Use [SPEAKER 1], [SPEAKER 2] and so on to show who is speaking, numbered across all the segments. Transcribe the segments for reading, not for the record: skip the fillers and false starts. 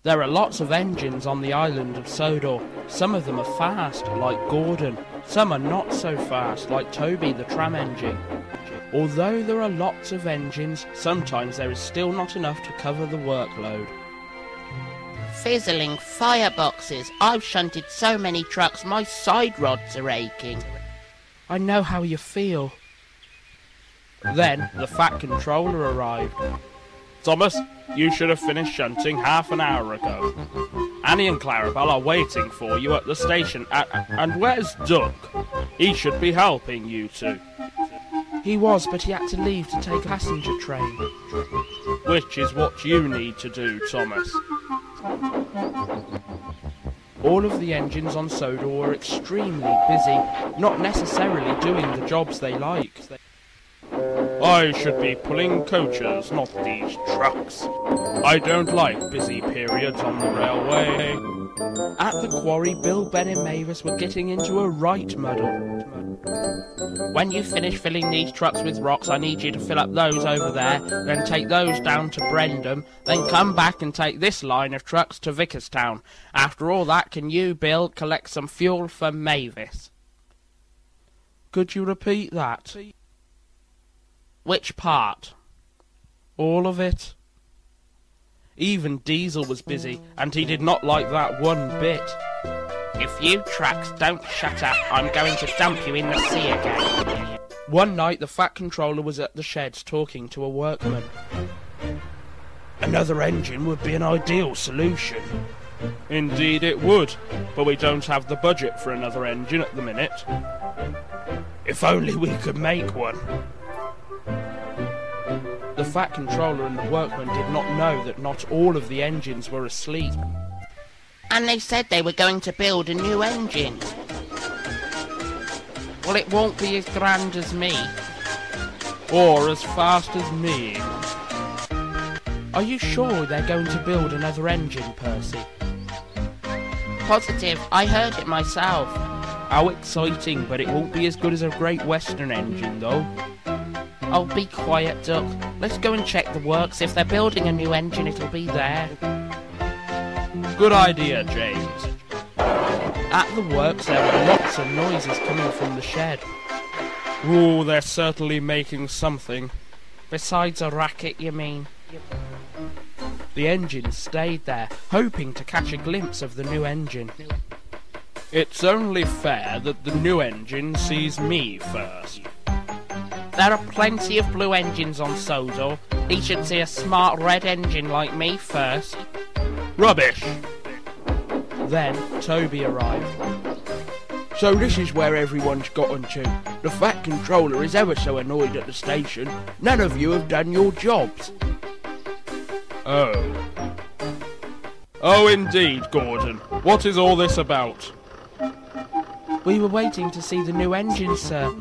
[SPEAKER 1] There are lots of engines on the island of Sodor. Some of them are fast, like Gordon. Some are not so fast, like Toby the tram engine. Although there are lots of engines, sometimes there is still not enough to cover the workload.
[SPEAKER 2] Fizzling fireboxes. I've shunted so many trucks, my side rods are aching.
[SPEAKER 1] I know how you feel. Then the Fat Controller arrived.
[SPEAKER 3] Thomas, you should have finished shunting half an hour ago. Annie and Clarabelle are waiting for you at the station. And where's Doug? He should be helping you two.
[SPEAKER 1] He was, but he had to leave to take a passenger train.
[SPEAKER 3] Which is what you need to do, Thomas.
[SPEAKER 1] All of the engines on Sodor were extremely busy, not necessarily doing the jobs they like.
[SPEAKER 3] I should be pulling coaches, not these trucks. I don't like busy periods on the railway.
[SPEAKER 1] At the quarry, Bill, Ben and Mavis were getting into a right muddle.
[SPEAKER 2] When you finish filling these trucks with rocks, I need you to fill up those over there, then take those down to Brendam, then come back and take this line of trucks to Vickerstown. After all that, can you, Bill, collect some fuel for Mavis?
[SPEAKER 1] Could you repeat that?
[SPEAKER 2] Which part?
[SPEAKER 1] All of it.
[SPEAKER 3] Even Diesel was busy, and he did not like that one bit.
[SPEAKER 2] If you trucks don't shut up, I'm going to dump you in the sea again.
[SPEAKER 1] One night the Fat Controller was at the sheds talking to a workman.
[SPEAKER 3] Another engine would be an ideal solution. Indeed it would, but we don't have the budget for another engine at the minute. If only we could make one.
[SPEAKER 1] The Fat Controller and the workman did not know that not all of the engines were asleep.
[SPEAKER 2] And they said they were going to build a new engine. Well, it won't be as grand as me.
[SPEAKER 3] Or as fast as me.
[SPEAKER 1] Are you sure they're going to build another engine, Percy?
[SPEAKER 2] Positive, I heard it myself.
[SPEAKER 1] How exciting, but it won't be as good as a Great Western engine, though.
[SPEAKER 2] Oh, be quiet, Duck. Let's go and check the works. If they're building a new engine, it'll be there.
[SPEAKER 3] Good idea, James.
[SPEAKER 1] At the works, there were lots of noises coming from the shed.
[SPEAKER 3] Ooh, they're certainly making something.
[SPEAKER 2] Besides a racket, you mean?
[SPEAKER 1] The engine stayed there, hoping to catch a glimpse of the new engine.
[SPEAKER 3] It's only fair that the new engine sees me first.
[SPEAKER 2] There are plenty of blue engines on Sodor. He should see a smart red engine like me first.
[SPEAKER 3] Rubbish!
[SPEAKER 1] Then Toby arrived.
[SPEAKER 4] So this is where everyone's gotten to. The Fat Controller is ever so annoyed at the station. None of you have done your jobs.
[SPEAKER 3] Oh. Oh, indeed, Gordon. What is all this about?
[SPEAKER 1] We were waiting to see the new engine, sir.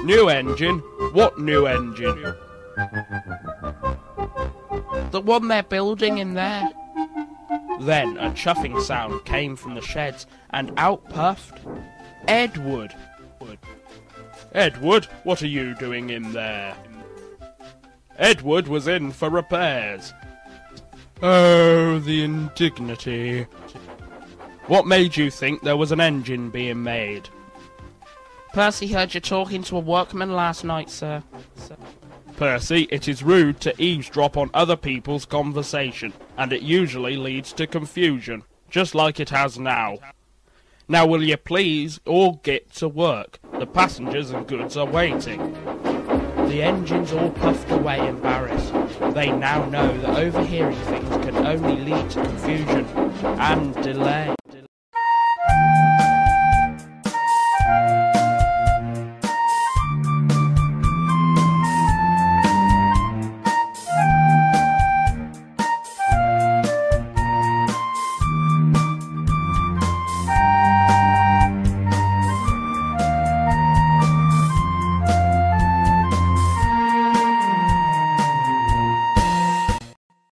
[SPEAKER 3] New engine? What new engine?
[SPEAKER 2] The one they're building in there.
[SPEAKER 1] Then a chuffing sound came from the sheds, and out puffed Edward.
[SPEAKER 3] Edward, what are you doing in there? Edward was in for repairs. Oh, the indignity. What made you think there was an engine being made?
[SPEAKER 2] Percy heard you talking to a workman last night, sir.
[SPEAKER 3] Percy, it is rude to eavesdrop on other people's conversation, and it usually leads to confusion, just like it has now. Now will you please all get to work? The passengers and goods are waiting.
[SPEAKER 1] The engines all puffed away embarrassed. They now know that overhearing things can only lead to confusion and delay.